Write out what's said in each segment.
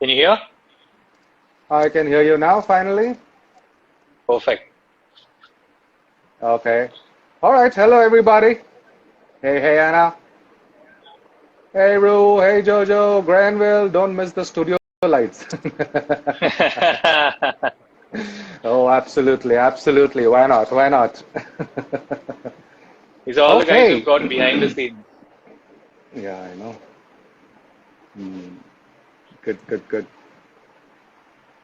Can you hear? I can hear you now, finally. Perfect. Okay. All right. Hello, everybody. Hey, Anna. Hey, Rue. Hey, Jojo. Granville. Don't miss the studio lights. Oh, absolutely. Absolutely. Why not? Why not? These are all the guys who've Okay. gone behind the scenes. Yeah, I know. Hmm. Good, good, good.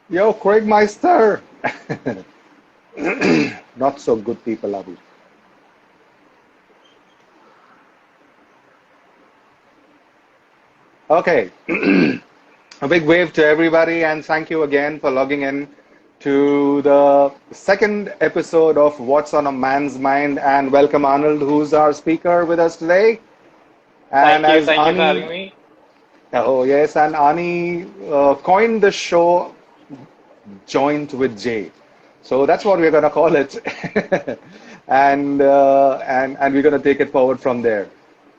Yo, Craig Meister. Not so good people, are we? Okay. A big wave to everybody, and thank you again for logging in to the second episode of What's on a Man's Mind. And welcome Arnold, who's our speaker with us today. And as Thank you for Ani, having me. oh yes, and Ani coined the show Joint with Jay. So that's what we're going to call it. And we're going to take it forward from there.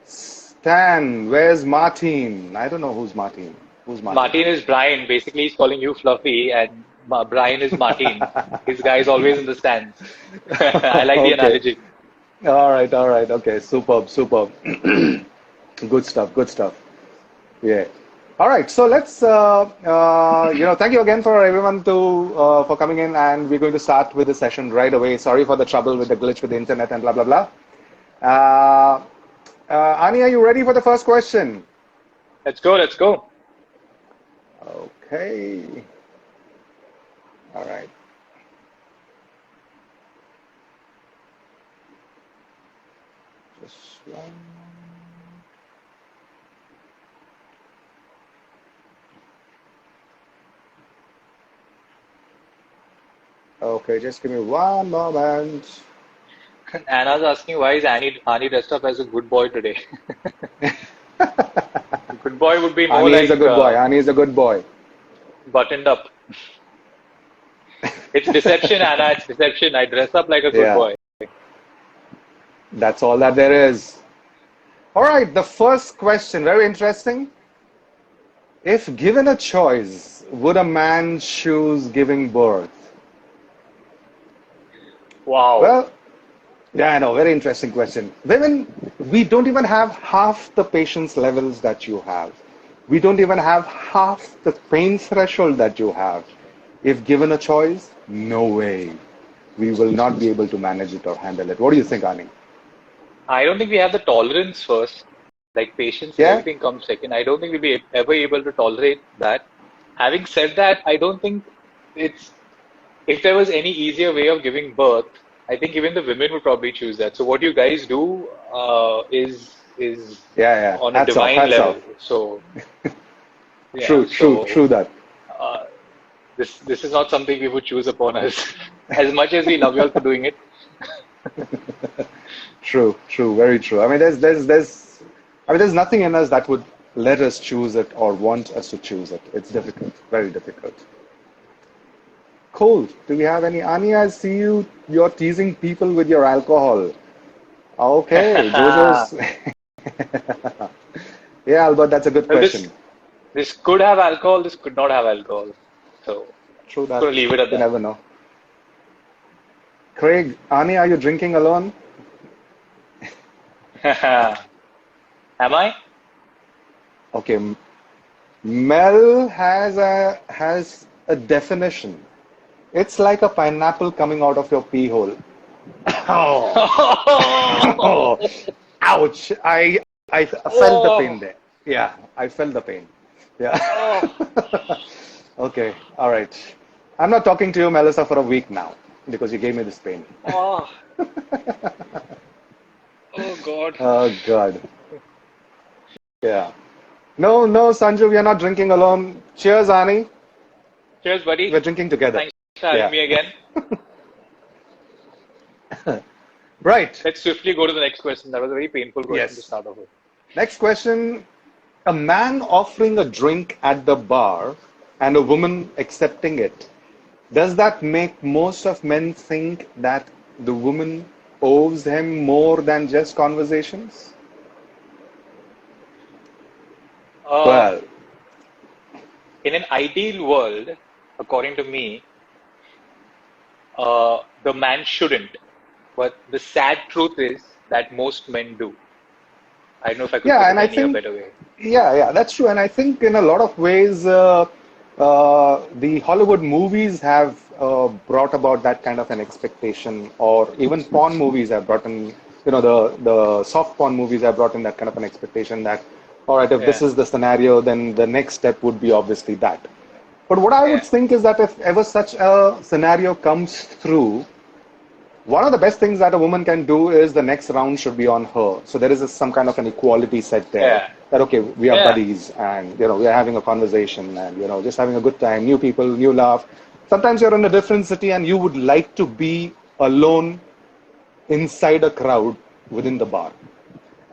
Stan, where's Martin? I don't know who's Martin. Who's Martin? Martin is Brian. Basically, he's calling you Fluffy, and Brian is Martin. His guy is always in the stands. I like the Okay. analogy. All right, all right. Okay, superb, superb. Good stuff, good stuff. Yeah. All right, so let's, thank you again for everyone for coming in, and we're going to start with the session right away. Sorry for the trouble with the glitch with the internet and blah, blah, blah. Uh, Ani, are you ready for the first question? Let's go. Let's go. Okay. All right. Just one. Okay, just give me one moment. Anna's asking why is Annie dressed up as a good boy today? Good boy would be more Ani is a like good boy. Ani is a good boy. buttoned up. It's deception, Anna. It's deception. I dress up like a good Yeah, boy. that's all that there is. All right, the first question, very interesting. If given a choice, would a man choose giving birth? Wow. Well, yeah, I know, very interesting question. Women, we don't even have half the patience levels that you have. We don't even have half the pain threshold that you have. If given a choice, no way. We will not be able to manage it or handle it. What do you think, Ani? I don't think we have the tolerance first. Like patience and Yeah? everything comes second. I don't think we'll be ever able to tolerate that. Having said that, I don't think it's if there was any easier way of giving birth, I think even the women would probably choose that. So what you guys do is Yeah, yeah. on a Hats off, divine hats off. level. So yeah, True, true, so true that. uh, this is not something we would choose upon us. As much as we love you all for doing it, True, true, very true. I mean, there's nothing in us that would let us choose it or want us to choose it. It's difficult, very difficult. Cool. Do we have any? Anya, I see you're teasing people with your alcohol. Okay, well, Jojo's. Yeah, Albert, that's a good this question. this could have alcohol, this could not have alcohol. So True just that. gonna leave it at You that. never know. Craig, Anya, are you drinking alone? Am I? Okay, Mel has a definition. It's like a pineapple coming out of your pee hole. Oh, oh, ouch! I felt the pain Oh, there. Yeah, I felt the pain. Yeah. oh, Okay, all right. I'm not talking to you, Melissa, for a week now because you gave me this pain. oh, oh God. Oh God. Yeah. No, no, Sanju, we are not drinking alone. Cheers, Ani. Cheers, We're buddy. drinking together. Thanks for having Yeah. me again. Right. Let's swiftly go to the next question. That was a very painful question to Yes. start off with. Next question. A man offering a drink at the bar and a woman accepting it. Does that make most of men think that the woman owes him more than just conversations? Uh, Well, in an ideal world, according to me, the man shouldn't. But the sad truth is that most men do. I don't know if I could put Yeah, and it I any a think, better way. yeah, that's true. And I think in a lot of ways, the Hollywood movies have brought about that kind of an expectation, or even porn movies have brought in, the soft porn movies have brought in that kind of an expectation that, all right, if this Yeah, is the scenario, then the next step would be obviously that. But what I would yeah, think is that if ever such a scenario comes through, one of the best things that a woman can do is the next round should be on her. So there is some kind of an equality set there. yeah, That okay, we are yeah, buddies, and we are having a conversation, and just having a good time, new people, new laugh. Sometimes you're in a different city, and you would like to be alone inside a crowd within the bar.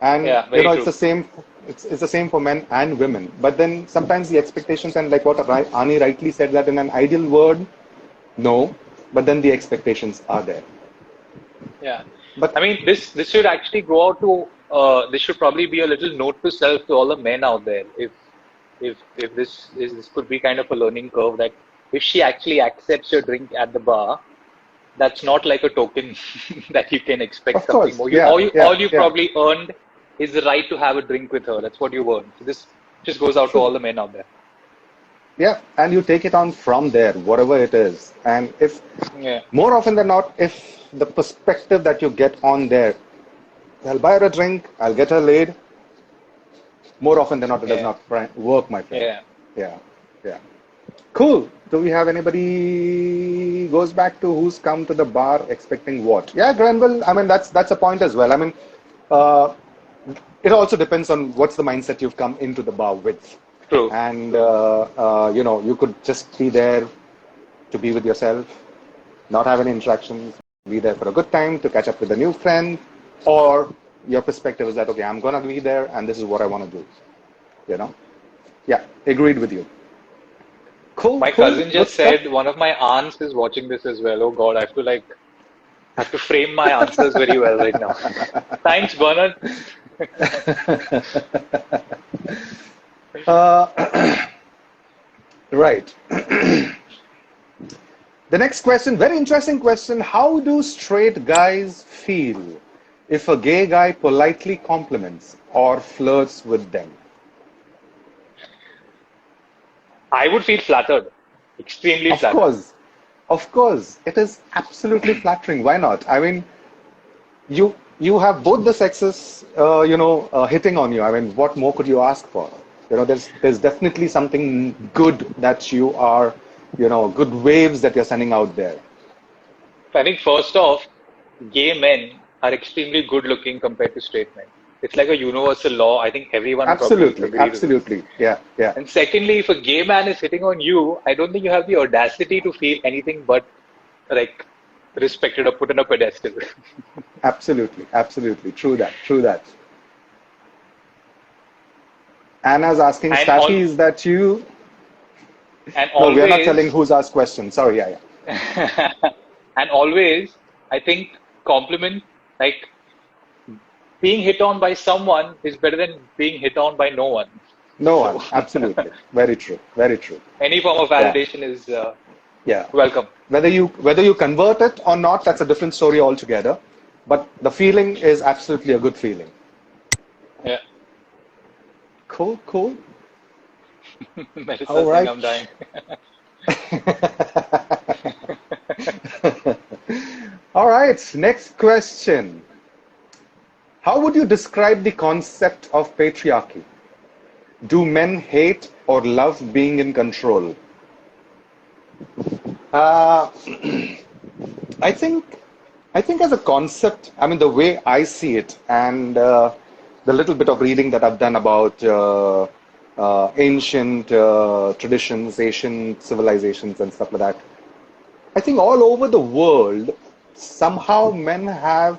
And yeah, very it's true. the same. It's the same for men and women. But then sometimes the expectations, and like what Ani rightly said, that in an ideal world, no. But then the expectations are there. Yeah. But I mean, this should actually go out to this should probably be a little note to self to all the men out there. If this could be kind of a learning curve that if she actually accepts your drink at the bar, that's not like a token that you can expect of something course, more. yeah, yeah, All you yeah, probably earned is the right to have a drink with her. That's what you earned. So this just goes out to all true. the men out there. Yeah, and you take it on from there, whatever it is. And if Yeah, more often than not, if the perspective that you get on there, I'll buy her a drink, I'll get her laid, more often than not, it does yeah, not work, my friend. yeah. Yeah, yeah. Cool. Do we have anybody goes back to who's come to the bar expecting what? Yeah, Granville. I mean, that's a point as well. I mean, uh, it also depends on what's the mindset you've come into the bar with, True. and you could just be there to be with yourself, not have any interactions, be there for a good time to catch up with a new friend, or your perspective is that okay, I'm gonna be there and this is what I want to do. You know? Yeah, agreed with you. Cool, My cool, cousin good just stuff. said one of my aunts is watching this as well. Oh God, I have to frame my answers very well right now. Thanks, Bernard. Uh, right. The next question, very interesting question. How do straight guys feel if a gay guy politely compliments or flirts with them? I would feel flattered, extremely Of flattered. course, of course, it is absolutely flattering. Why not? I mean, you have both the sexes, hitting on you. I mean, what more could you ask for? There's definitely something good that you are, good waves that you're sending out there. I think first off, gay men are extremely good looking compared to straight men. It's like a universal law. I think everyone would probably Absolutely, agree to this. absolutely. Yeah, yeah. And secondly, if a gay man is hitting on you, I don't think you have the audacity to feel anything but like respected or put on a pedestal. Absolutely, absolutely. True that, true that. Anna's asking, And Staffy, all is that you? and No, we are not telling always who's asked questions. Sorry, yeah, yeah. and always, I think compliment like being hit on by someone is better than being hit on by no one. No So one. Absolutely. Very true. Very true. any form of Yeah, validation is yeah. welcome. Whether you convert it or not, that's a different story altogether. But the feeling is absolutely a good feeling. Yeah, Cool, cool. All Melissa saying right. I'm dying. All right. Next question. How would you describe the concept of patriarchy? Do men hate or love being in control? Uh, I think, I think as a concept, I mean, the way I see it, and the little bit of reading that I've done about ancient traditions, Asian civilizations, and stuff like that, I think all over the world, somehow men have,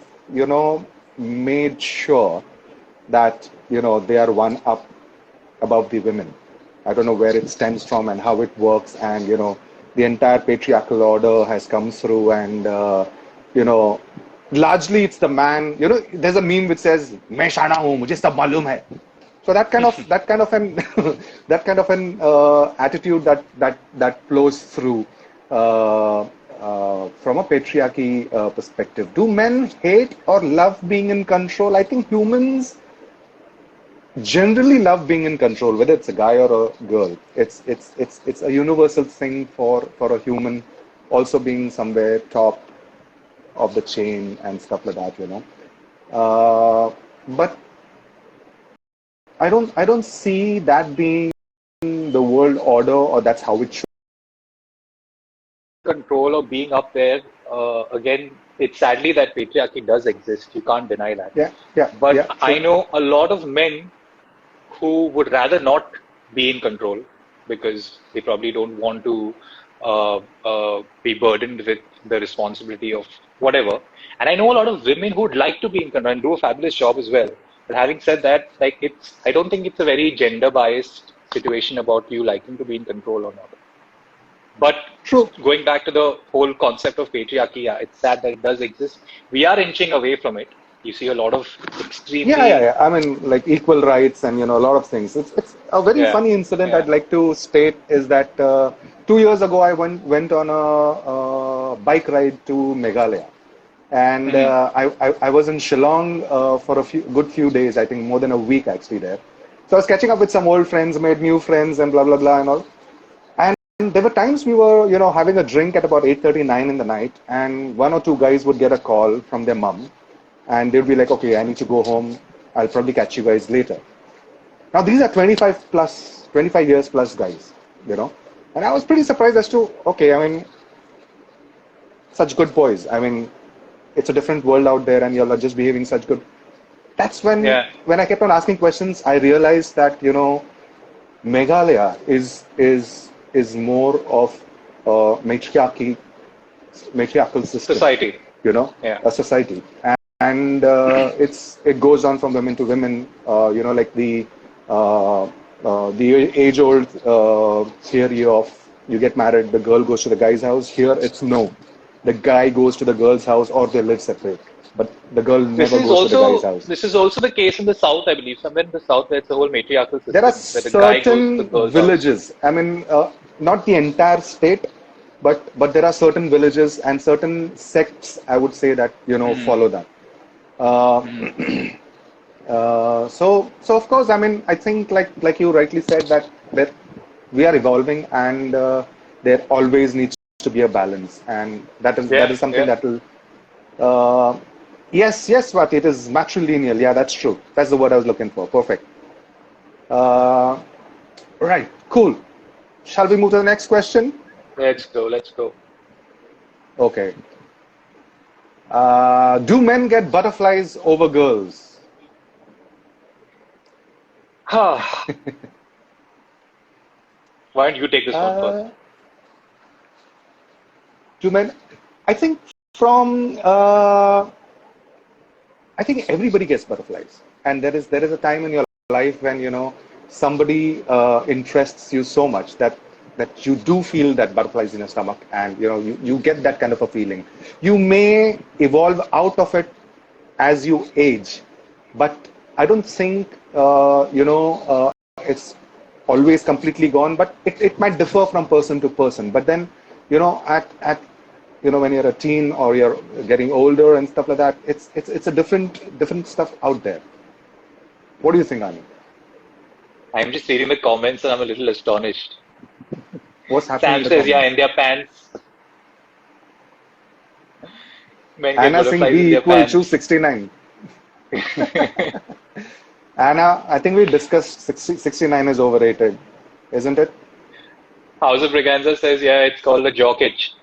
made sure that, they are one up above the women. I don't know where it stems from and how it works, and the entire patriarchal order has come through, and you know, largely it's the man. There's a meme which says, "मैं शाना हूँ, मुझे सब मालूम है." So that kind of an that kind of an attitude that flows through uh, from a patriarchy perspective. Do men hate or love being in control? I think humans generally love being in control, whether it's a guy or a girl. It's a universal thing for a human also being somewhere top of the chain and stuff like that, you know. But I don't see that being the world order or that's how it should. Control or being up there, again, it's sadly that patriarchy does exist. You can't deny that. Yeah, yeah, But yeah, I true. know a lot of men who would rather not be in control because they probably don't want to be burdened with the responsibility of whatever. And I know a lot of women who would like to be in control and do a fabulous job as well. But having said that, like I don't think it's a very gender biased situation about you liking to be in control or not. But True. going back to the whole concept of patriarchy, yeah, it's sad that it does exist. We are inching away from it. You see a lot of Yeah, yeah, extremely, yeah. I mean, like equal rights and a lot of things. It's a very yeah, funny incident I'd yeah. like to state is that 2 years ago I went on a bike ride to Meghalaya, and Hmm. I was in Shillong for a good few days. I think more than a week actually there. So I was catching up with some old friends, made new friends, and blah blah blah and all. And there were times we were having a drink at about 8:39 in the night, and one or two guys would get a call from their mum and they'd be like, okay, I need to go home. I'll probably catch you guys later. Now, these are 25 years plus guys, you know. And I was pretty surprised as to, okay, I mean, such good boys. I mean, it's a different world out there and you're just behaving such good. That's Yeah. when I kept on asking questions, I realized that, Meghalaya is more of a matriarchal system, Society. Yeah. a society, and it goes on from women to women. Like the age-old theory of you get married, the girl goes to the guy's house. Here, it's no, the guy goes to the girl's house, or they live separate, but the girl This never is goes to the guy's also house. this is also the case in the South, I believe. Somewhere in the South, where it's a whole matriarchal There are system, where the guy goes to the certain girl's house. villages. I mean, not the entire state, but there are certain villages and certain sects. I would say that Hmm. follow that. Uh, Hmm. so of course, I mean, I think like you rightly said that we are evolving and there always needs to be a balance, and that is Yeah. something Yeah. that will. Uh, yes, Swati, it is matrilineal. Yeah, that's true. That's the word I was looking for. Perfect. Uh, right, cool. Shall we move to the next question? Let's go. Let's go. Okay. Do men get butterflies over girls? Why don't you take this one first? Uh, do men? I think from I think everybody gets butterflies, and there is a time in your life when somebody interests you so much that you do feel that butterflies in your stomach, and you get that kind of a feeling. You may evolve out of it as you age, but I don't think it's always completely gone. But it might differ from person to person. But then at when you're a teen or you're getting older and stuff like that, it's a different stuff out there. What do you think, Anand? I'm just reading the comments and I'm a little astonished. What's happening in Sam the says, yeah, comments? in their pants. Men get Anna Singh butterflies in B their equal to pants. 69. Anna, I think we discussed 69 is overrated, isn't it? House of Braganza says, yeah, it's called a jock itch.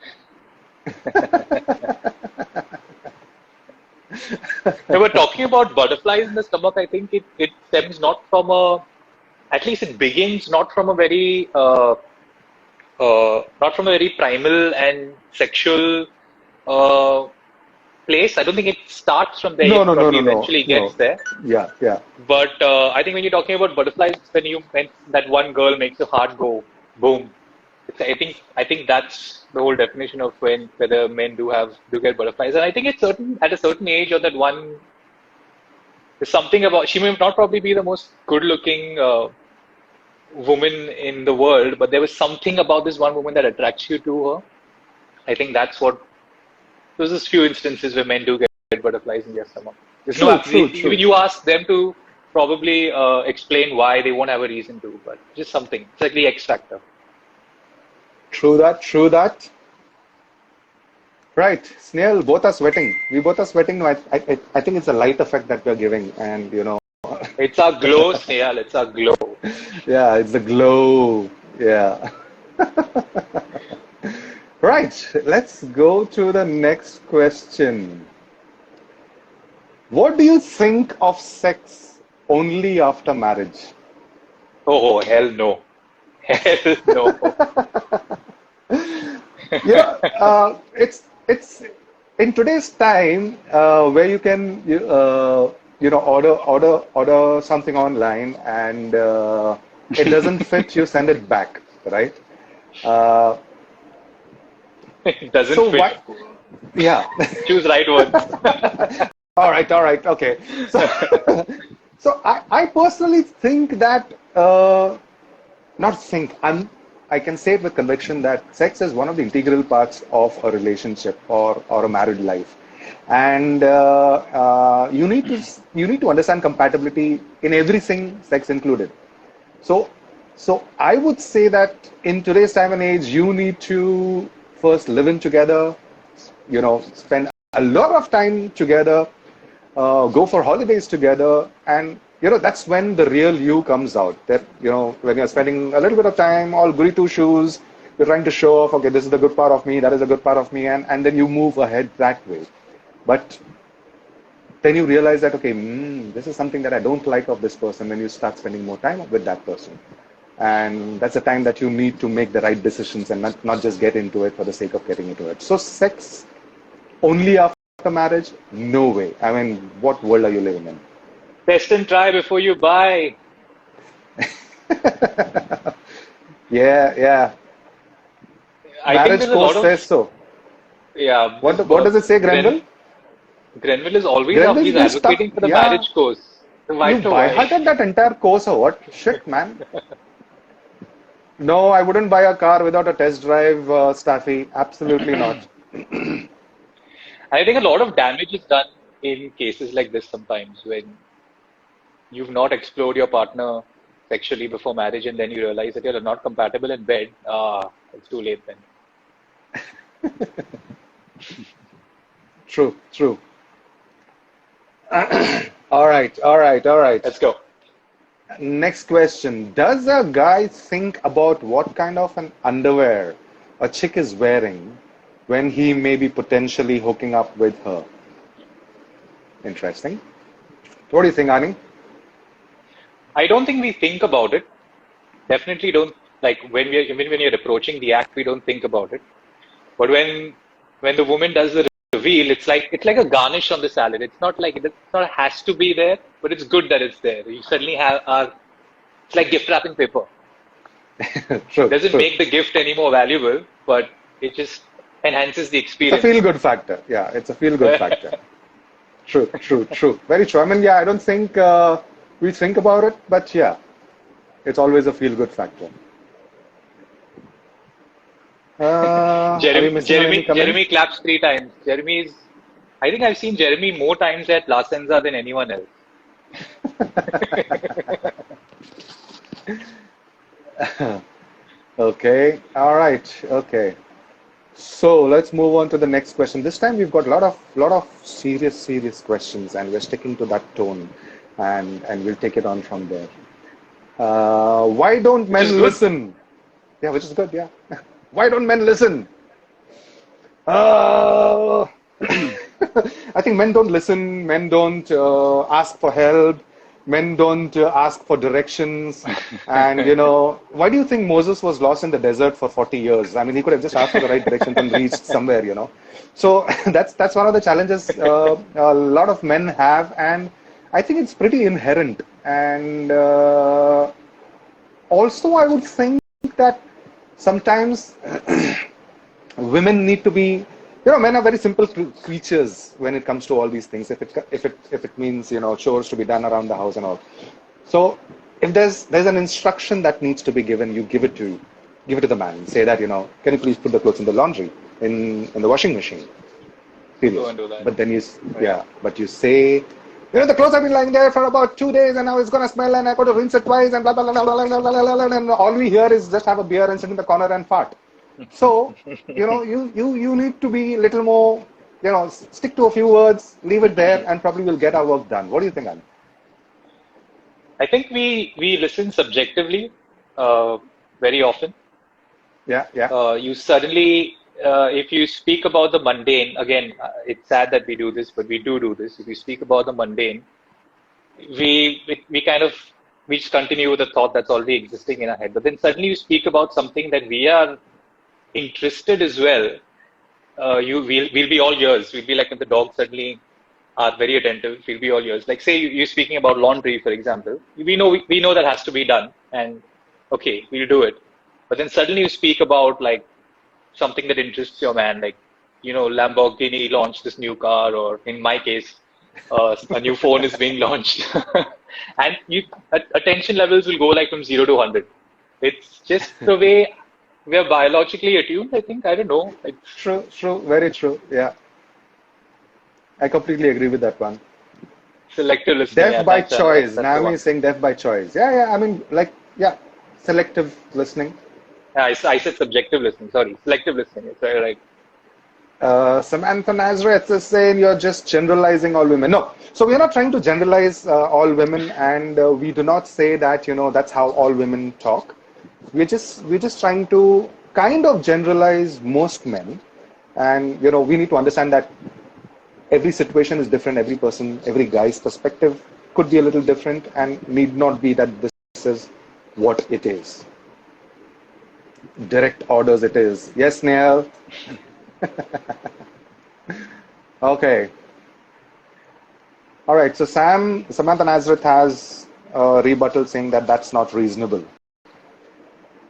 Now, we're talking about butterflies in the stomach. I think it stems not from at least it begins not from a very primal and sexual uh, place. I don't think it starts from there. No, It no, no, probably no, no, eventually no. gets there. Yeah, yeah. But I think when you're talking about butterflies, when you meant that one girl makes your heart go boom. I think that's the whole definition of whether men do get butterflies. And I think it's certain at a certain age or that one There's something about, she may not probably be the most good-looking woman in the world, but there was something about this one woman that attracts you to her. I think that's what, there's just few instances where men do get butterflies in their stomach. There's no, True, true, even true. you ask them to probably explain why, they won't have a reason to, but just something. It's like the X factor. True that, true that. Right, Snail, both are sweating. We both are sweating. No, I think it's a light effect that we're giving, and It's our glow, Snehal. It's our glow. yeah, it's the glow. Yeah. Right, let's go to the next question. What do you think of sex only after marriage? Oh, hell no. Hell no. It's in today's time where you can order something online and it doesn't fit, you send it back, right? Uh, It doesn't so fit. why? Yeah. Choose right words. All right, okay. So, so I personally think that not think I can say it with conviction that sex is one of the integral parts of a relationship or a married life, and you need to understand compatibility in everything, sex included. So, so I would say that in today's time and age, you need to first live in together, spend a lot of time together, go for holidays together, and that's when the real you comes out. That when you're spending a little bit of time, all goody two shoes, you're trying to show off. Okay, this is the good part of me. That is the good part of me, and then you move ahead that way. But then you realize that okay, this is something that I don't like of this person. Then you start spending more time with that person, and that's the time that you need to make the right decisions and not just get into it for the sake of getting into it. So sex only after marriage? No way. I mean, what world are you living in? Test and try before you buy. Yeah, yeah. I think Marriage there's a lot course of, says so. yeah, this What does it say, Grenville? Grenville is always up. Grenville He's will stuck. advocating for the Yeah, marriage course. The why you to why. by-hearted that entire course or what? Shit, man. No, I wouldn't buy a car without a test drive, Staffy. Absolutely not. I think a lot of damage is done in cases like this sometimes when you've not explored your partner sexually before marriage and then you realize that you're not compatible in bed. Ah, it's too late then. True, true. All right, all right, all right. Let's go. Next question. Does a guy think about what kind of an underwear a chick is wearing when he may be potentially hooking up with her? Interesting. What do you think, Ani? I don't think we think about it. Definitely don't, like when we're even when you're approaching the act, we don't think about it. But when the woman does the reveal, it's like a garnish on the salad. It's not like it's not has to be there, but it's good that it's there. You suddenly have it's like gift wrapping paper. True, Doesn't true. make the gift any more valuable, but it just enhances the It's a experience. feel-good factor. Yeah, it's a feel-good factor. True, true, true. Very true. I mean, yeah, I don't think we think about it, but yeah, it's always a feel-good factor. Are we missing on any Jeremy comments? claps 3 times. I think I've seen Jeremy more times at La Senza than anyone else. Okay, all right, okay. So let's move on to the next question. This time we've got a lot of serious questions, and we're sticking to that tone, and we'll take it on from there. Why don't Which is men good. listen? Yeah, which is good. Yeah. Why don't men listen? Uh, I think men don't listen. Men don't ask for help. Men don't ask for directions. And why do you think Moses was lost in the desert for 40 years? I mean, he could have just asked for the right directions and reached somewhere. So that's one of the challenges a lot of men have, and I think it's pretty inherent. And also, I would think that sometimes women need to be Men are very simple creatures when it comes to all these things. If it means chores to be done around the house and all. So if there's an instruction that needs to be given, you give it to the man. Say that can you please put the clothes in the laundry in the washing machine. Go Serious. and do that. But then Oh, yeah. but you say, the clothes have been lying there for about 2 days and now it's gonna smell and I got to rinse it twice and blah blah blah blah blah blah blah blah, and all we hear is just have a beer and sit in the corner and fart. So, you need to be a little more, stick to a few words, leave it there, and probably we'll get our work done. What do you think, Anand? I think we listen subjectively very often. Yeah, yeah. You suddenly, if you speak about the mundane, again, it's sad that we do this, but we do this. If you speak about the mundane, we kind of we just continue with the thought that's already existing in our head. But then suddenly you speak about something that we are interested as well. We'll be all ears. We'll be like if the dog suddenly are very attentive. We'll be all ears. Like say you're speaking about laundry, for example. We know that has to be done, and okay, we'll do it. But then suddenly you speak about like something that interests your man, like Lamborghini launched this new car, or in my case, a new phone is being launched, and attention levels will go like from 0 to 100. It's just the way we are biologically attuned. I think I don't know. True, very true. Yeah, I completely agree with that one. Selective listening. Deaf Yeah, by thanks, Anna. choice. That's the Naomi one. is saying deaf by choice. Yeah. I mean, selective listening. Yeah, I said subjective listening. Sorry, selective listening. It's very right. Samantha Nazareth is saying you're just generalizing all women. No, so we're not trying to generalize all women, and we do not say that that's how all women talk. We're just trying to kind of generalize most men, and we need to understand that every situation is different. Every person, every guy's perspective could be a little different, and need not be that this is what it is. Direct orders it is. Yes, Neil. Okay. All right. So Samantha Nazareth has a rebuttal saying that that's not reasonable.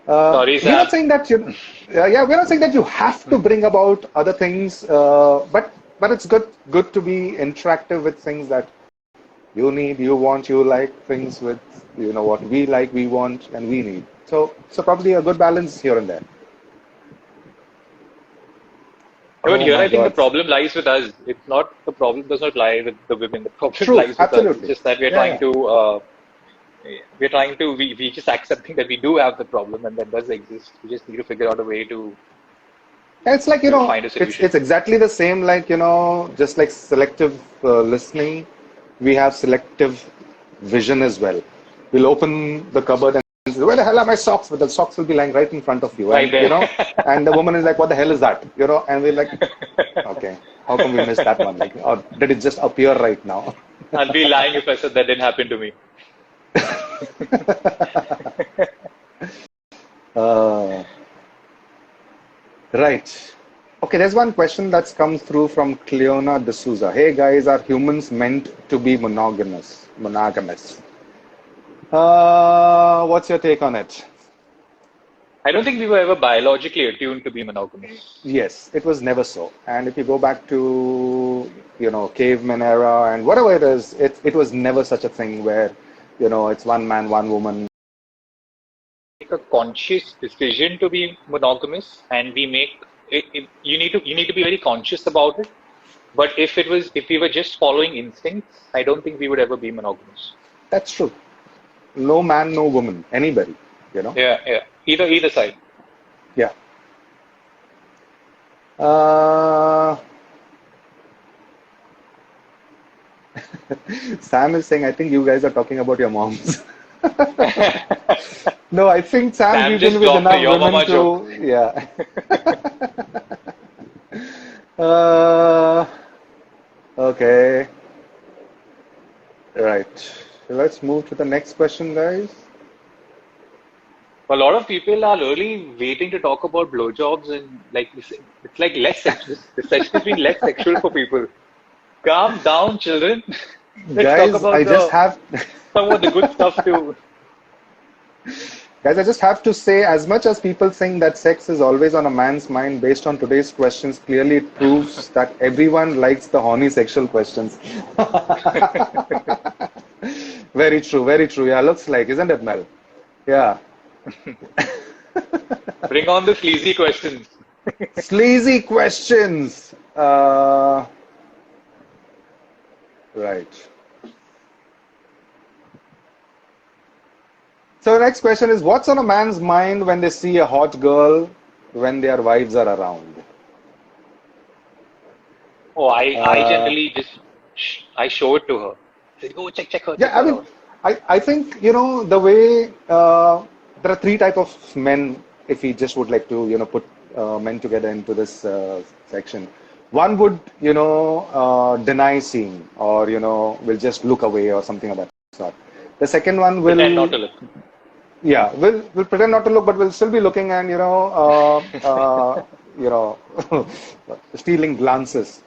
Sorry, We're not Sam. saying that we're not saying that you have to bring about other things, but it's good to be interactive with things that you need, you want, you like, things with what we like, we want, and we need. So probably a good balance here and there. But Oh here my I think the God. problem lies with us. It's not the problem does not lie with the women. The problem True. lies with us. It's Absolutely. just that Yeah. Yeah. we just accepting that we do have the problem and that does exist. We just need to figure out a way to It's like, find a it's solution. it's exactly the same like, just like selective listening, we have selective vision as well. We'll open the cupboard and say, where the hell are my socks? But the socks will be lying right in front of you. Right And, there. and the woman is like, what the hell is that? And we're like, okay, how come we missed that one? Like, or did it just appear right now? I'll be lying if I said that didn't happen to me. Uh, right. Okay, there's one question that's come through from Cleona D'Souza. Hey guys, are humans meant to be monogamous? Monogamous. What's your take on it? I don't think we were ever biologically attuned to be monogamous. Yes, it was never so. And if you go back to, caveman era and whatever it is, it was never such a thing where, it's one man, one woman. Make a conscious decision to be monogamous, and we make you need to be very conscious about it. But if we were just following instincts, I don't think we would ever be monogamous. That's true. No man, no woman, anybody. Yeah. Either side. Yeah. Uh, Sam is saying, I think you guys are talking about your moms. No, I think Sam, Sam we've just been with dropped the enough your women mama joke. to, yeah. Uh, okay. Right. So let's move to the next question, guys. A lot of people are really waiting to talk about blowjobs, and like it's like less sexual. The session has been less sexual for people. Calm down, children. Let's talk Guys, I about just have. some of the good stuff too. Guys, I just have to say, as much as people think that sex is always on a man's mind, based on today's questions, clearly it proves that everyone likes the horny sexual questions. Very true, very true. Yeah, looks like, isn't it, Mel? Yeah. Bring on the sleazy questions. Sleazy questions. Right. So the next question is, what's on a man's mind when they see a hot girl when their wives are around? Oh, I Uh, generally just I show it to her. Say, go check yeah, I her mean, out. I think, the way there are three type of men, if we just would like to, put men together into this section. One would, deny seeing or, will just look away or something of that sort. The second one Pretend not to will, look. yeah, will pretend not to look, but will still be looking and, you know, stealing glances.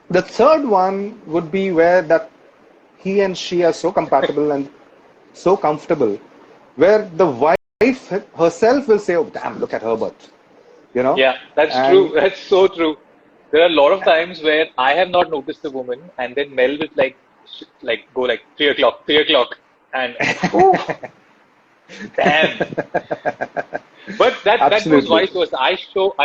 The third one would be where that he and she are so compatible and so comfortable, where the wife herself will say, "Oh, damn, look at her butt," Yeah, that's true. and That's so true. There are a lot of times where I have not noticed the woman, and then Mel will like go like 3 o'clock, 3 o'clock, and whew, damn. But that goes absolutely. vice versa. I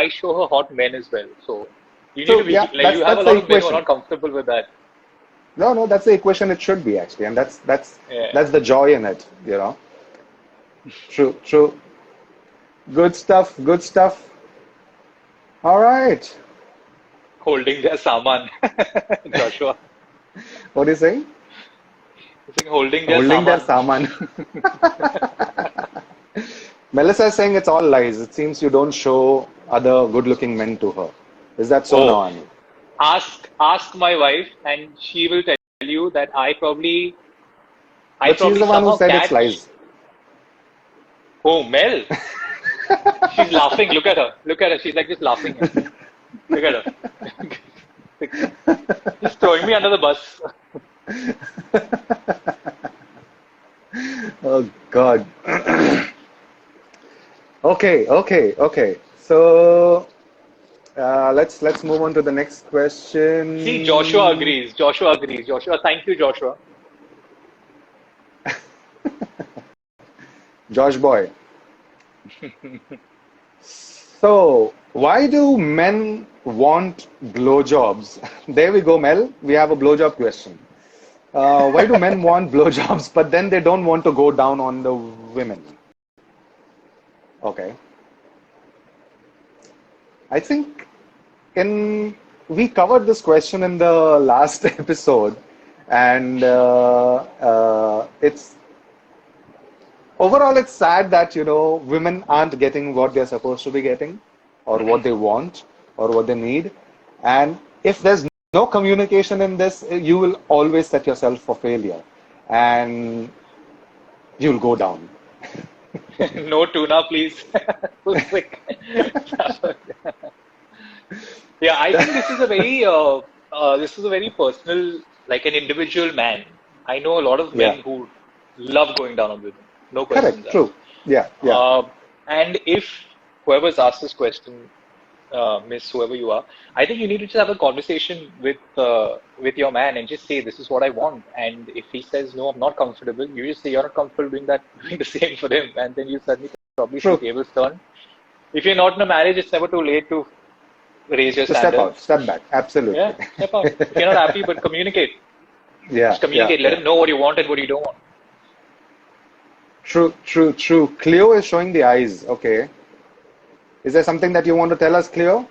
show her hot men as well. So you need to So be yeah, like that's you have that's a the lot of men who are equation. not comfortable with that. No, no, that's the equation it should be actually, and that's Yeah. that's the joy in it. True, true. Good stuff. Good stuff. All right. Holding their saman. Joshua. What are you saying? I think holding their Holding their saman. saman. Melissa is saying it's all lies. It seems you don't show other good-looking men to her. Is that so now, Oh, Anil? ask my wife, and she will tell you that I But she's probably the one who somehow said it's catch. lies. Oh, Mel, she's laughing. Look at her. Look at her. She's like just laughing. Look at her. Just throwing me under the bus. Oh God. Okay, okay, okay. So let's move on to the next See, Joshua question. agrees. Joshua agrees. Joshua, thank you, Joshua. Josh boy. So why do men want blowjobs? There we go, Mel. We have a blowjob question. Why do men want blowjobs, but then they don't want to go down on the women? Okay. I think in we covered this question in the last episode, and it's overall it's sad that women aren't getting what they're supposed to be getting, or what they want, or what they need, and if there's no communication in this, you will always set yourself for failure, and you'll go down. No tuna, please. So sick. Yeah, I think this is a very personal, like an individual man. I know a lot of Yeah, men who love going down on women, no questions correct, true. asked. Yeah, yeah. Uh, and if whoever's asked this question, Miss whoever you are, I think you need to just have a conversation with your man and just say this is what I want. And if he says no, I'm not comfortable, you just say you're not comfortable doing that, doing the same for him, and then you suddenly probably see True. tables turn. If you're not in a marriage, it's never too late to raise your To step out, standards. step back. Absolutely. Yeah, step out. If you're not happy, but communicate. Yeah, Just yeah, communicate. Let yeah. him know what you want and what you don't want. True, true, true. Cleo is showing the eyes. Okay. Is there something that you want to tell us, Cleo?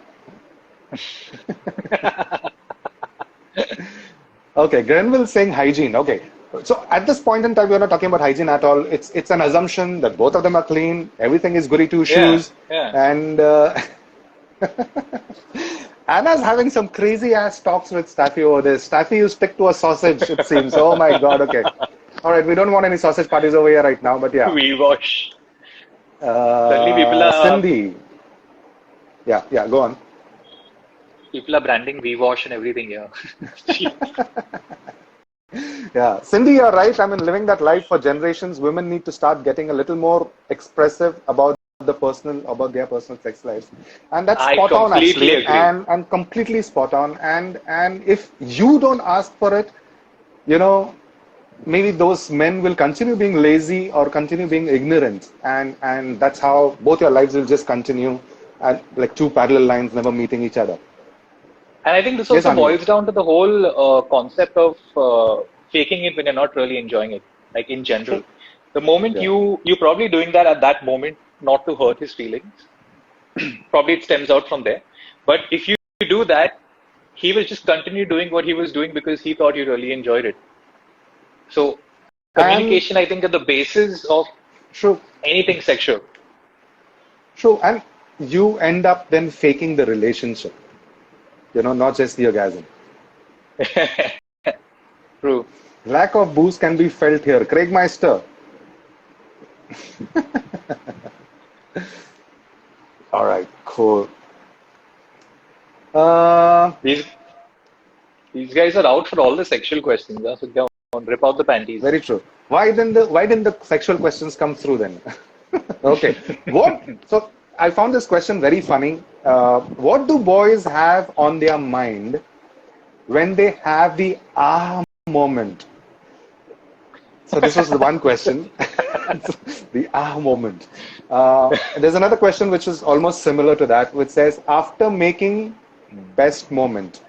Okay. Grenville saying hygiene. Okay. So at this point in time, we're not talking about hygiene at all. It's an assumption that both of them are clean. Everything is goody two Yeah, shoes, yeah. and Anna's having some crazy ass talks with Staffy over this. Staffy, you stick to a sausage, it seems. Oh my God. Okay. All right. We don't want any sausage parties over here right now, but yeah. We wash. Suddenly, Cindy. Yeah, yeah, go on. people are branding we wash and everything here. Yeah, Cindy, you're right. I mean, living that life for generations, women need to start getting a little more expressive about their personal sex lives, and that's I spot on completely actually, agree. and completely spot on. And if you don't ask for it, you know, maybe those men will continue being lazy or continue being ignorant, and that's how both your lives will just continue, and like two parallel lines never meeting each other. And I think this Yes, also Anil. boils down to the whole concept of faking it when you're not really enjoying it, like in general. True. The moment Yeah. you're probably doing that at that moment, not to hurt his feelings, probably it stems out from there. But if you do that, he will just continue doing what he was doing because he thought you really enjoyed it. So And communication, I think, at the basis of true. anything sexual. True, and you end up then faking the relationship, not just the orgasm. True. Lack of booze can be felt here. Craig Meister. All right, cool. Uh, These these guys are out for all the sexual questions. Huh? So go on, rip out the panties. very true. Why didn't the sexual questions come through then? Okay. So I found this question very funny. What do boys have on their mind when they have the moment? So this was the one question, the moment. There's another question which is almost similar to that, which says, after making best moment,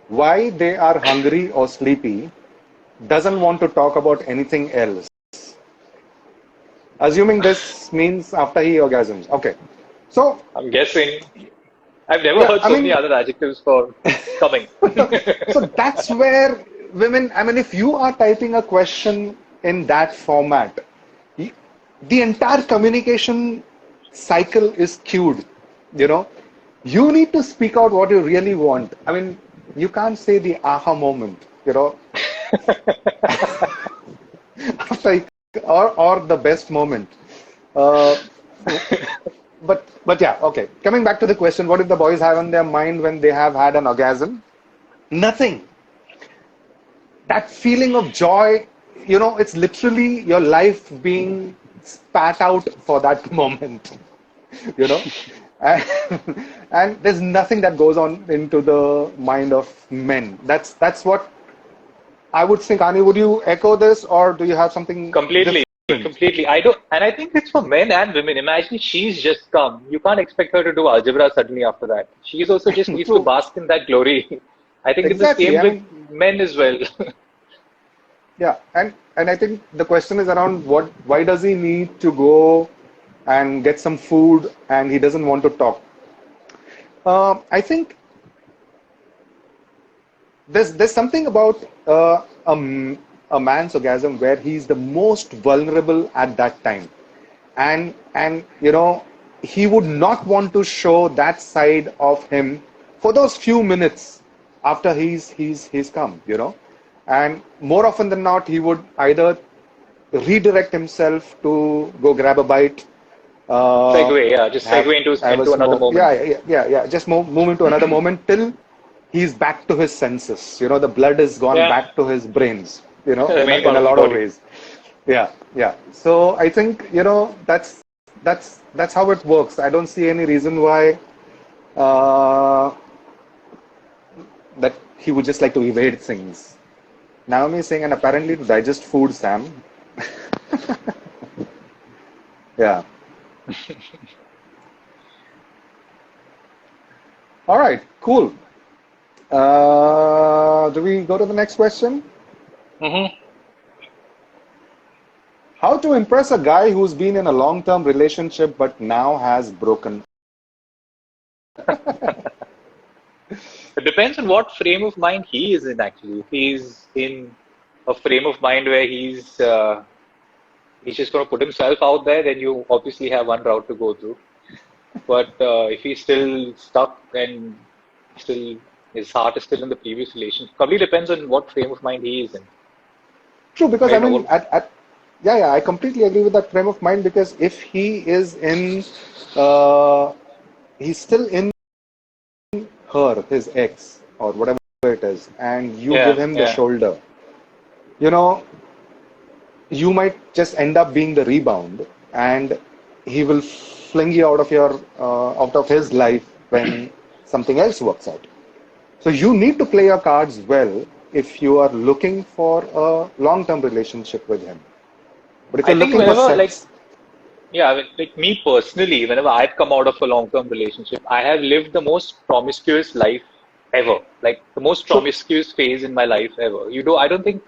why they are hungry or sleepy, doesn't want to talk about anything else. Assuming this means after he orgasms. Okay. So, I'm guessing. I've never yeah, heard I so many mean, other adjectives for coming. so that's where women, I mean, if you are typing a question in that format, the entire communication cycle is cued. You know, you need to speak out what you really want. I mean, you can't say the aha moment, like, or the best moment. Uh, but yeah, okay. Coming back to the question, what did the boys have on their mind when they have had an orgasm? Nothing. That feeling of joy, it's literally your life being spat out for that moment, you know. And, and there's nothing that goes on into the mind of men. That's what I would think. Ani, would you echo this, or do you have something Completely, different? completely. I don't, and I think it's for men and women. Imagine she's just come. You can't expect her to do algebra suddenly after that. She's also just needs to True. bask in that glory. I think it's the Exactly. same I with mean, men as well. yeah, and I think the question is around why does he need to go and get some food and he doesn't want to talk? I think there's something about a man's orgasm where he's the most vulnerable at that time, and he would not want to show that side of him for those few minutes after he's come, and more often than not he would either redirect himself to go grab a bite, uh, Segue, yeah, just have segue have a into another smoke. moment. Yeah. Just move into another moment till he's back to his senses. The blood has gone Yeah, back to his brains. the In main in part a of the lot of body. ways. Yeah. So I think that's how it works. I don't see any reason why uh, that he would just like to evade things. Naomi is saying, and apparently to digest food, Sam. Yeah. All right. Cool. Do we go to the next question? Hmm. How to impress a guy who's been in a long-term relationship but now has broken? It depends on what frame of mind he is in, actually. If he's in a frame of mind where he's just going to put himself out there, then you obviously have one route to go through. But if he's still stuck and still his heart is still in the previous relationship, probably depends on what frame of mind he is in. True, because I Right? mean, yeah, I completely agree with that frame of mind because if he is uh, he's still in her, his ex, or whatever it is, and you give Yeah, him the yeah. shoulder, you know, you might just end up being the rebound, and he will fling you out of his life when something else works out. So you need to play your cards well if you are looking for a long-term relationship with him. But if I you're think looking for whenever, like, sex, yeah, like me personally, whenever I've come out of a long-term relationship, I have lived the most promiscuous life ever. Like the most true. promiscuous phase in my life ever. I don't think,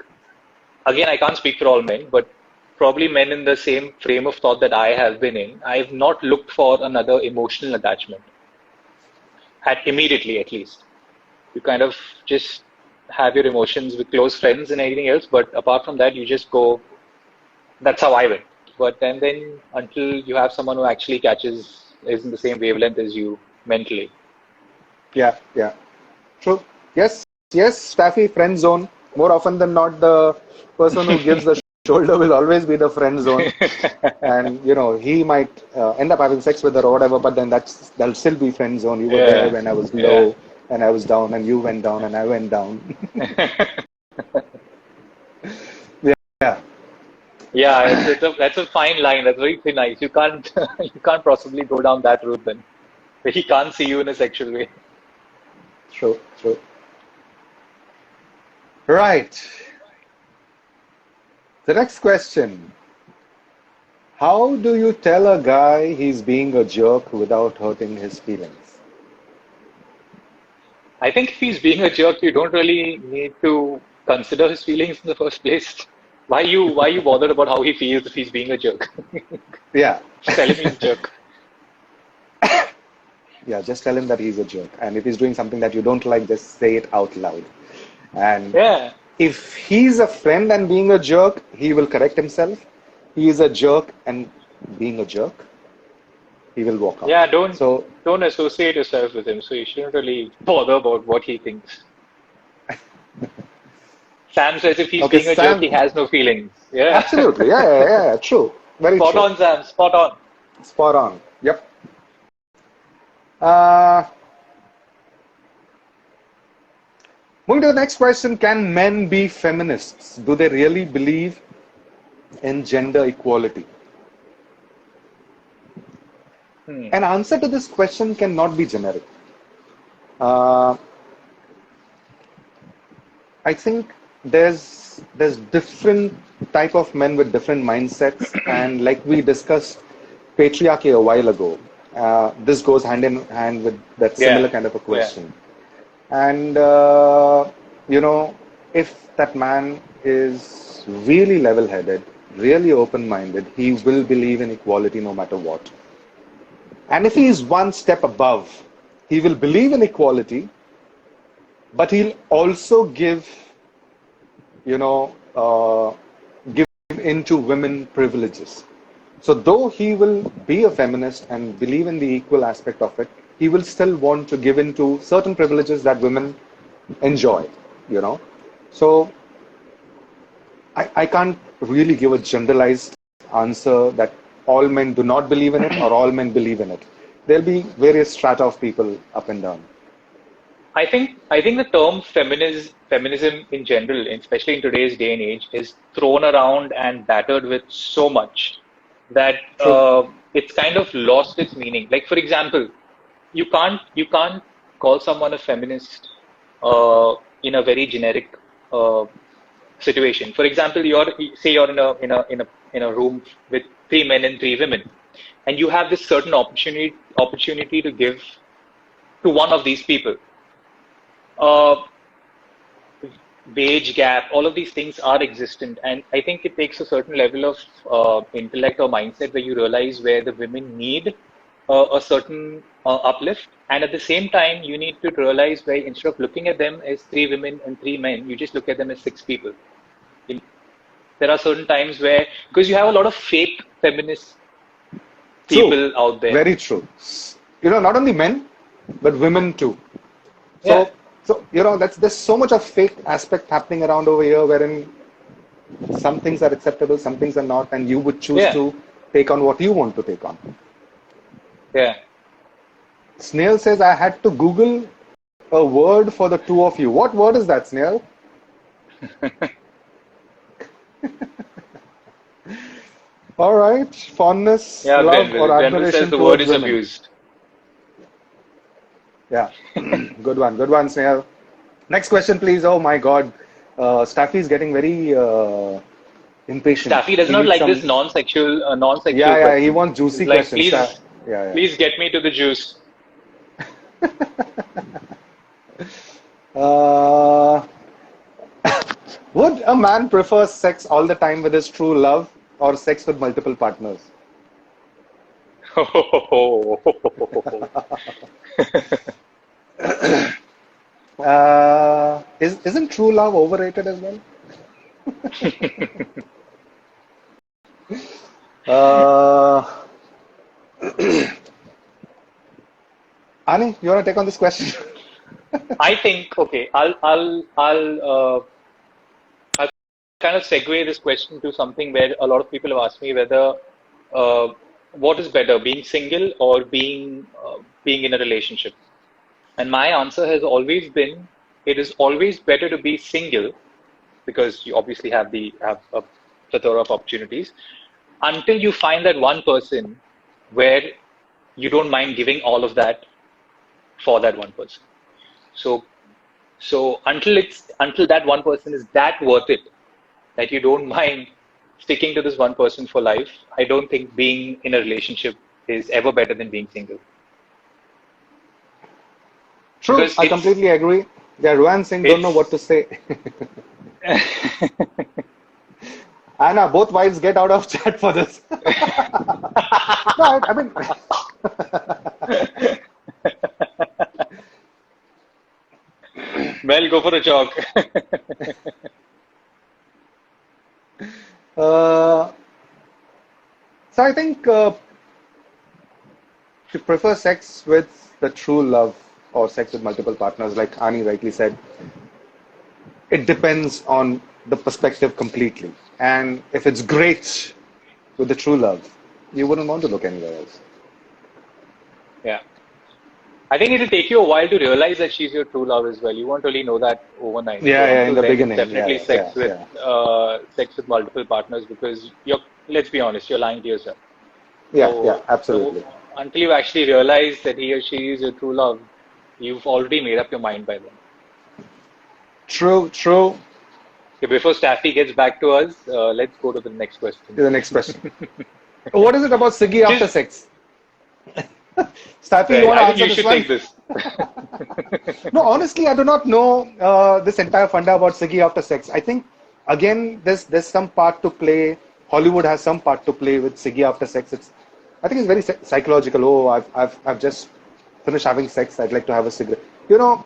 again, I can't speak for all men, but probably men in the same frame of thought that I have been in, I've not looked for another emotional attachment, immediately at least. You kind of just have your emotions with close friends and anything else, but apart from that, you just go. That's how I went. But then until you have someone who actually is in the same wavelength as you mentally. Yeah, yeah. True. Yes, yes, Staffy, friend zone. More often than not, the person who gives the shoulder will always be the friend zone. And he might end up having sex with her or whatever, but then that'll still be friend zone. You were there Yeah, when I was yeah. low and I was down, and you went down and I went down. Yeah, Yeah, that's a fine line. That's very thin ice. You can't you can't possibly go down that route then. He can't see you in a sexual way. true, true. Right. The next question. How do you tell a guy he's being a jerk without hurting his feelings? I think if he's being a jerk, you don't really need to consider his feelings in the first place. Why you bothered about how he feels if he's being a jerk? Yeah, Just tell him he's a jerk. yeah, just tell him that he's a jerk. And if he's doing something that you don't like, just say it out loud. And Yeah. if he's a friend and being a jerk, he will correct himself. He is a jerk and being a jerk, he will walk out. Yeah, don't So, don't associate yourself with him, so you shouldn't really bother about what he thinks. Sam says if he's okay, being a jerk, he Sam, has no feelings. Yeah. absolutely. Yeah, yeah, yeah, yeah, true. Very Spot true. on, Sam. Spot on. Spot on. Yep. Uh, Moving to the next question. Can men be feminists? Do they really believe in gender equality? Hmm. An answer to this question cannot be generic. Uh, I think there's different type of men with different mindsets, and like we discussed patriarchy a while ago, this goes hand in hand with that Yeah. similar kind of a Yeah. question. And you know, if that man is really level-headed, really open-minded, he will believe in equality no matter what. And if he is one step above, he will believe in equality, but he'll also you know, give into women privileges. So though he will be a feminist and believe in the equal aspect of it, he will still want to give into certain privileges that women enjoy, you know. So I can't really give a generalized answer that all men do not believe in it or all men believe in it. There'll be various strata of people up and down. I think the term feminism in general, especially in today's day and age, is thrown around and battered with so much that True. it's kind of lost its meaning. Like for example, you can't call someone a feminist in a very generic uh, situation. For example, you're in a room with three men and three women, and you have this certain opportunity to give to one of these people. Uh, Wage gap, all of these things are existent, and I think it takes a certain level of intellect or mindset where you realize where the women need a certain uplift, and at the same time, you need to realize where instead of looking at them as three women and three men, you just look at them as six people. In, there are certain times where because you have a lot of fake feminist True. people out there. Very true. Not only men, but women too. Yeah, So, that's there's so much of fake aspect happening around over here wherein some things are acceptable, some things are not, and you would choose yeah, to take on what you want to take on. yeah. Snail says, I had to Google a word for the two of you. What word is that, Snail? All right. Fondness, Yeah, love, or Grenville. Grenville says admiration the word towards is women. abused. Yeah. Good one. Good one, Snail. Next question, please. Oh my God. Staffy is getting very impatient. Staffy does He not needs like this some. non-sexual Yeah, yeah. He questions. wants He's juicy like, questions. please, Yeah, please get me to the juice. yeah. Would a man prefer sex all the time with his true love or sex with multiple partners? Isn't true love overrated as well? Uh, Ani, you want to take on this question? I think, okay, I'll kind of segue this question to something where a lot of people have asked me whether uh, what is better, being single or being in a relationship. And my answer has always been it is always better to be single because you obviously have a plethora of opportunities until you find that one person where you don't mind giving all of that for that one person. So until that one person is that worth it that you don't mind sticking to this one person for life, I don't think being in a relationship is ever better than being single True, because I completely agree. Yeah, Ruan Singh don't know what it's to say. Anna, both wives get out of chat for this. No, I mean, Mel, go for a jog. uh, so I think to prefer sex with the true love or sex with multiple partners, like Ani rightly said, it depends on the perspective completely. And if it's great with the true love, you wouldn't want to look anywhere else. Yeah. I think it'll take you a while to realize that she's your true love as well. You won't really know that overnight. Yeah, So yeah, in until the then, it's beginning. definitely Yeah, yeah, yeah. sex with multiple partners because let's be honest, you're lying to yourself. Yeah, yeah, So absolutely. until you actually realize that he or she is your true love, you've already made up your mind by then. True, true. Okay, before Staffy gets back to us, let's go to the next question. To the next question. What is it about Siggy after Just, sex? Staffy, you want to I think answer you this should one? take this. No, honestly, I do not know this entire funda about Siggy after sex. I think again, there's some part to play. Hollywood has some part to play with Siggy after sex. I think it's very psychological. Oh, I've just finished having sex. I'd like to have a cigarette. You know,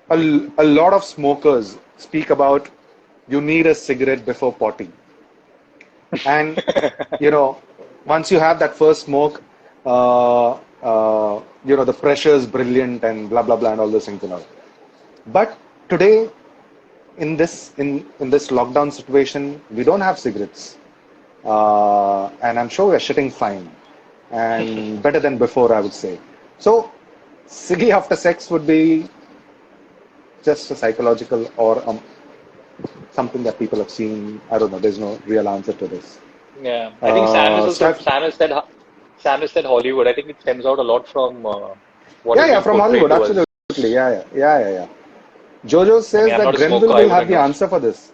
a lot of smokers speak about you need a cigarette before potty. And you know, once you have that first smoke, the pressure is brilliant and blah blah blah and all those things and all. But today, in this lockdown situation, we don't have cigarettes, and I'm sure we're shitting fine and better than before, I would say. So, ciggy after sex would be just a psychological or something that people have seen. I don't know. There's no real answer to this. Yeah, I think Sam is also Steph, Sam has said Hollywood. I think it stems out a lot from what yeah, is yeah, being from portrayed Hollywood, to us. absolutely. Yeah, yeah, yeah, yeah, yeah. Jojo I mean, says I'm that not a smoker. Grenville I will have wouldn't the know. answer for this.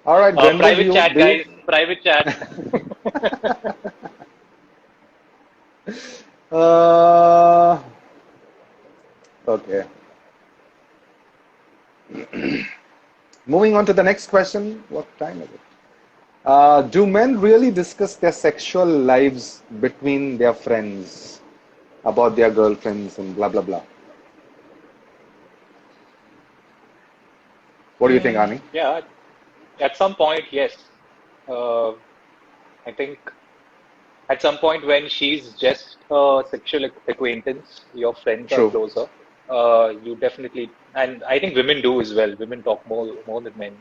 All right, Grenville, Private you chat, do you? guys. Private chat. Uh, okay. Moving on to the next question. What time is it? Do men really discuss their sexual lives between their friends about their girlfriends and blah blah blah? What do you think, Ani? Yeah, at some point, yes. Uh, I think at some point when she's just a sexual acquaintance, your friends are True. closer. You definitely, and I think women do as well. Women talk more than men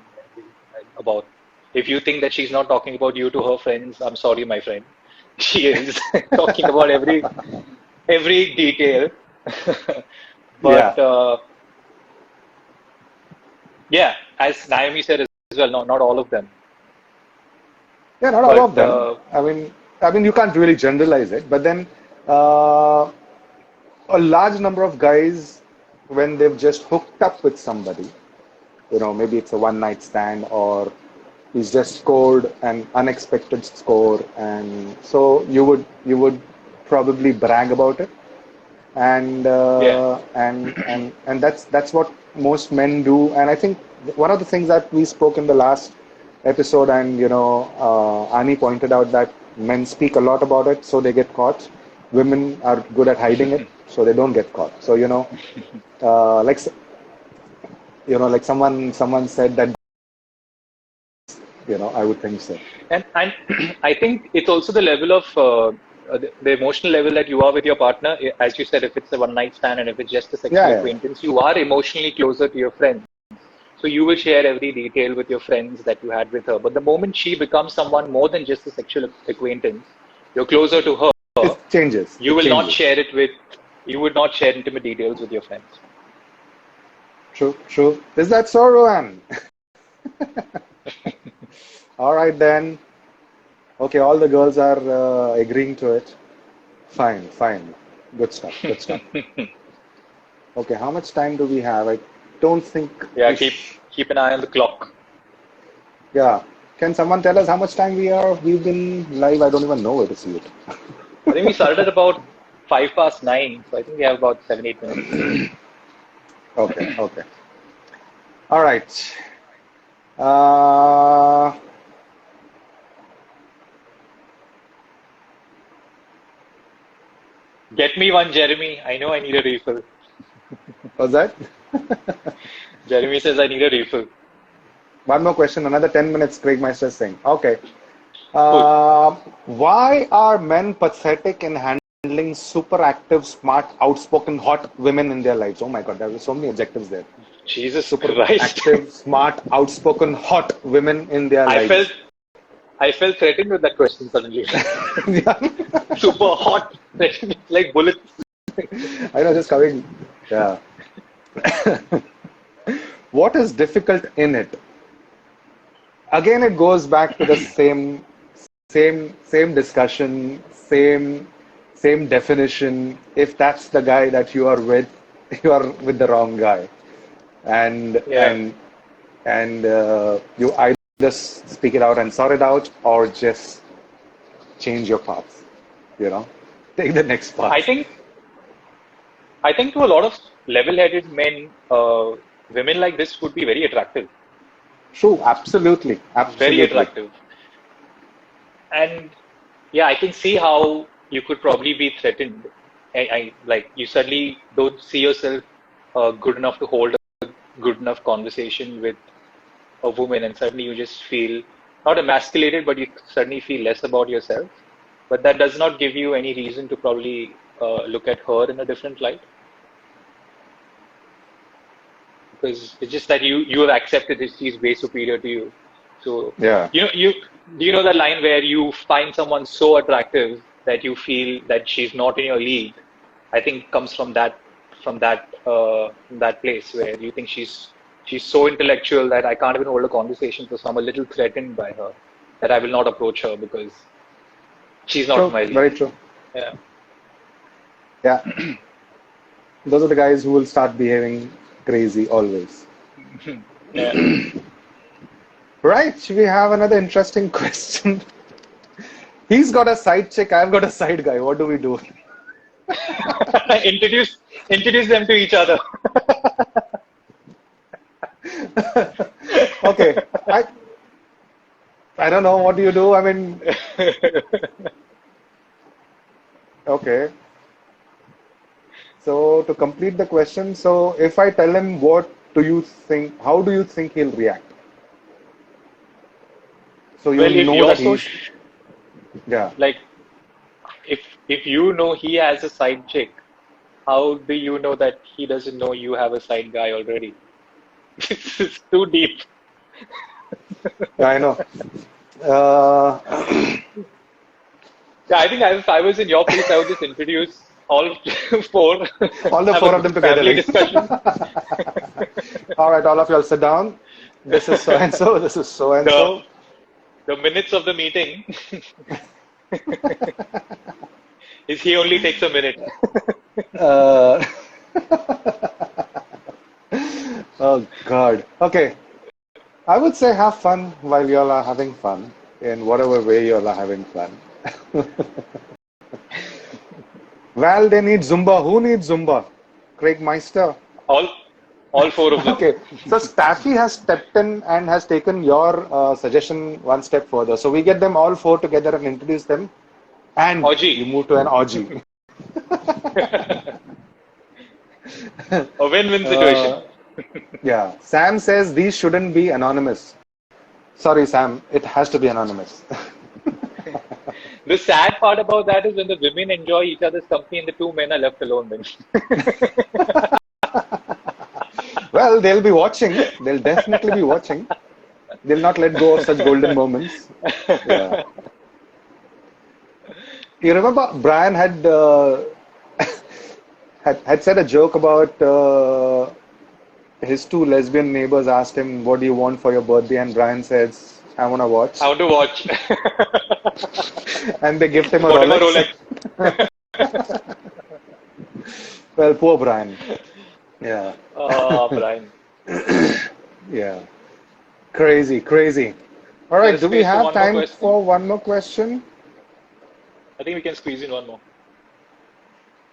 about. If you think that she's not talking about you to her friends, I'm sorry, my friend. She is talking about every detail. Yeah. But yeah, as Naomi said well, not all of them. Yeah, not all of But them. I mean, you can't really generalize it, but then uh, a large number of guys, when they've just hooked up with somebody, maybe it's a one night stand or he's just scored an unexpected score, and so you would probably brag about it, and yeah, that's what most men do. And I think one of the things that we spoke in the last episode, and Ani pointed out that men speak a lot about it, so they get caught. Women are good at hiding it, so they don't get caught. So like like someone said that, I would think so. and I think it's also the level of the emotional level that you are with your partner. As you said, if it's a one night stand and if it's just a Yeah, sexual yeah, yeah. acquaintance, you are emotionally closer to your friends. So you will share every detail with your friends that you had with her. But the moment she becomes someone more than just a sexual acquaintance, you're closer to her. It changes. You It will not changes. share it with. You would not share intimate details with your friends. True, true. Is that so, Rohan? All right then. Okay, all the girls are agreeing to it. Fine, fine. Good stuff, good stuff. Okay, how much time do we have? I don't think Yeah, we keep an eye on the clock. yeah. Can someone tell us how much time we've been live? I don't even know where to see it. I think we started at about 9:05, so I think we have about 7 8 minutes. Okay, okay. All right. Uh, Get me one, Jeremy. I know I need a refill. was that? Jeremy says I need a refill. One more question, another 10 minutes, Craig Meister saying. Okay. Cool. Uh, why are men pathetic in handling super active, smart, outspoken, hot women in their lives? Oh my God, there are so many adjectives there. Jesus Super Christ. active, smart, outspoken, hot women in their I felt lives. I felt threatened with that question suddenly. Yeah, Super hot. Like bullets. I know, just coming. Yeah. What is difficult in it? Again, it goes back to the same discussion, same definition. If that's the guy that you are with, you are with the wrong guy, and Yeah. and you either speak it out and sort it out, or just change your path. Take the next I path. think I think to a lot of level-headed men, women like this would be very attractive. True, absolutely, Very absolutely. attractive. And yeah, I can see how you could probably be threatened. I like you suddenly don't see yourself good enough to hold a good enough conversation with a woman, and suddenly you just feel not emasculated, but you suddenly feel less about yourself. But that does not give you any reason to probably look at her in a different light, because it's just that you have accepted that she's way superior to you. So Yeah. you do you know that line where you find someone so attractive that you feel that she's not in your league? I think comes from that place where you think she's so intellectual that I can't even hold a conversation, so I'm a little threatened by her that I will not approach her because she's not in True, my league. very true. Yeah. Yeah, those are the guys who will start behaving crazy always. Yeah. Right, we have another interesting question. He's got a side chick, I've got a side guy. What do we do? introduce introduce them to each other. Okay, I don't know. What do you do? I mean, okay. So to complete the question, so if I tell him what do you think, how do you think he'll react? So you Well, if know you're that so he's, yeah. like if you know he has a side chick, how do you know that he doesn't know you have a side guy already? It's too deep. Yeah, I know. Uh, Yeah, I think if I was in your place, I would just introduce all four, all the have four of a them together, family like. discussion. All right, all of y'all sit down. this is so and so, this is so and The so. the minutes of the meeting is he only takes a minute. Uh, oh God. Okay. I would say have fun while you all are having fun in whatever way you all are having fun. Well, they need Zumba. Who needs Zumba? Craig Meister. All all four of them. Okay, so Staffy has stepped in and has taken your suggestion one step further. So we get them all four together and introduce them, and you Oji, move to an orgy. a win-win situation. Uh, yeah, Sam says these shouldn't be anonymous. Sorry, Sam, it has to be anonymous. The sad part about that is when the women enjoy each other's company and the two men are left alone then. Well, they'll be watching. They'll definitely be watching. They'll not let go of such golden moments. Yeah. You remember Brian had said a joke about his two lesbian neighbors asked him, "What do you want for your birthday?" And Brian says, "I want to watch." I want to watch. And they gift him a Whatever Rolex. Rolex. Well, poor Brian. Yeah, Oh, Brian. yeah. Crazy, crazy. All right, There's do we space for have one more time question. for one more question? I think we can squeeze in one more.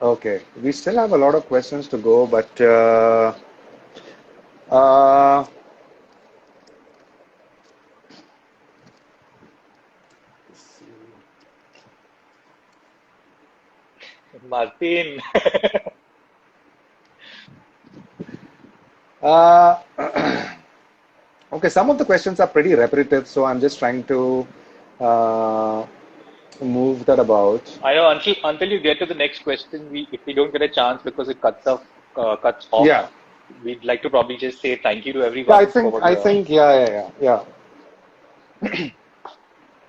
Okay, we still have a lot of questions to go, but uh, Martin. uh, okay, some of the questions are pretty repetitive, so I'm just trying to uh, move that about. I know until you get to the next question, we if we don't get a chance because it cuts off, Yeah, we'd like to probably just say thank you to yeah, everyone for yeah.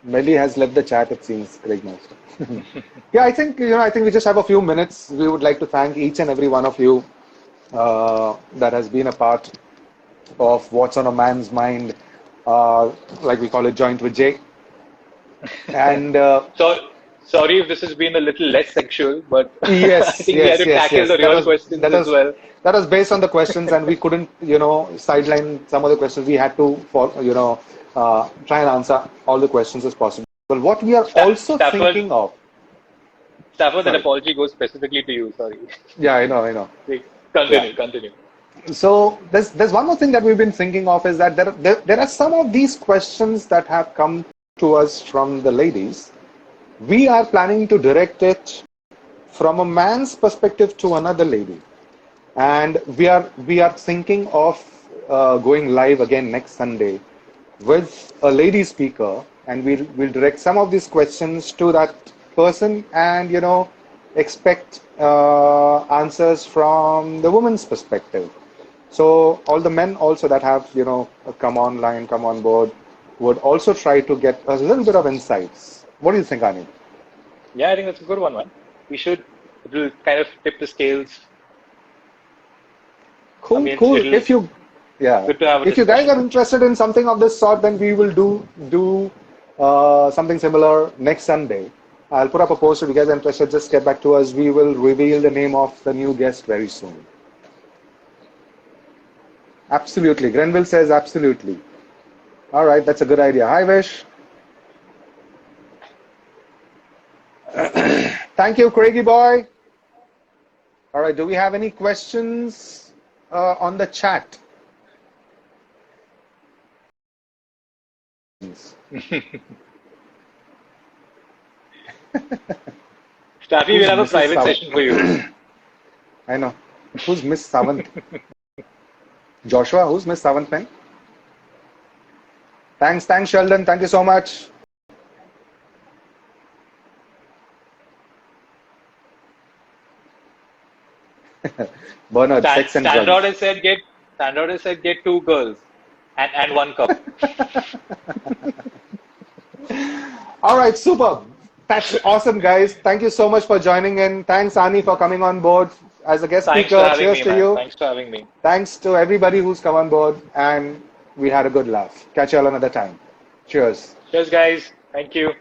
Melly has left the chat, it seems, Craig Master. Yeah, I think we just have a few minutes. We would like to thank each and every one of you that has been a part of What's on a Man's Mind, like we call it, Joint with Jay. And So sorry if this has been a little less sexual, but I yes, think we had yes, to yes, tackle yes. the real questions That as was well. that was based on the questions, and we couldn't, sideline some of the questions. We had to, try and answer all the questions as possible. But what we are also Stafford, thinking of, Stafford, that sorry, apology goes specifically to you. Sorry. yeah, I know, yeah. Continue, continue. So there's one more thing that we've been thinking of is that there are some of these questions that have come to us from the ladies. We are planning to direct it from a man's perspective to another lady, and we are thinking of going live again next Sunday with a lady speaker, and we'll direct some of these questions to that person, and expect answers from the woman's perspective. So all the men also that have come online, come on board, would also try to get a little bit of insights. What do you think, Ani? Yeah, I think that's a good one, man. We should. It will kind of tip the scales. I Cool, mean, cool. it'll Yeah, good to have a if you guys discussion. are interested in something of this sort, then we will do something similar next Sunday. I'll put up a post if you guys are interested. Just get back to us. We will reveal the name of the new guest very soon. Absolutely. Grenville says absolutely. All right, that's a good idea. Hi, Vish. Thank you, Craigie boy. All right, do we have any questions on the chat? Staffy, we'll Who's have a Mrs. private Sawant? session for you. I know. Who's Miss Sawant? Joshua, who's Miss Sawant, man? Thanks, Sheldon. Thank you so much. Bernard, sex and Standard drugs. has said get two girls and one cup. All right, super. That's awesome, guys. Thank you so much for joining in. Thanks, Ani, for coming on board as a guest Thanks for speaker. having Cheers me, to man. you. Thanks for having me. Thanks to everybody who's come on board. And We had a good laugh. Catch you all another time. Cheers. Cheers, guys. Thank you.